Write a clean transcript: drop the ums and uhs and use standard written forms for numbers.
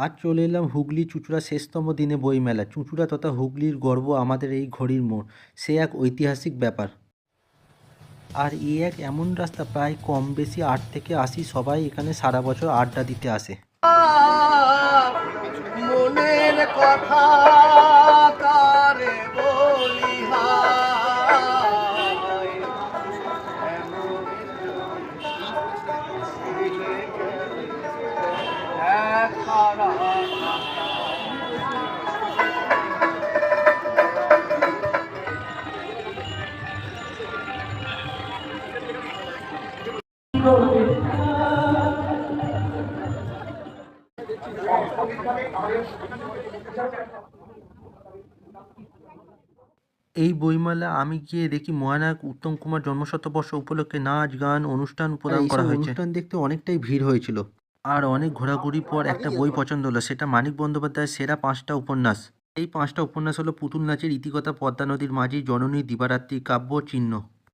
আজ চলে এলাম হুগলি চুঁচুড়া শেষতম দিনে বইমেলা। চুঁচুড়া তথা হুগলির গর্ব আমাদের এই ঘড়ির মোড়, সে এক ঐতিহাসিক ব্যাপার। আর এক এমন রাস্তা প্রায় কম বেশি 8 থেকে 80 সবাই এখানে সারা বছর আড্ডা দিতে আসে। মনের কথা কারে বলিহা এই বইমেলা আমি গিয়ে দেখি মহানায়ক উত্তম কুমার জন্মশতবর্ষ উপলক্ষে নাচ গান অনুষ্ঠান প্রদান করা হয়েছে। অনুষ্ঠান দেখতে অনেকটাই ভিড় হয়েছিল। আর অনেক ঘোরাঘুরির পর একটা বই পছন্দ হলো, সেটা মানিক বন্দ্যোপাধ্যায়ের সেরা 5টা উপন্যাস। এই 5টা উপন্যাস হলো পুতুল নাচের ইতিকথা, পদ্মা নদীর মাঝি, জননী, দিবারাত্রি, কাব্য, চিহ্ন।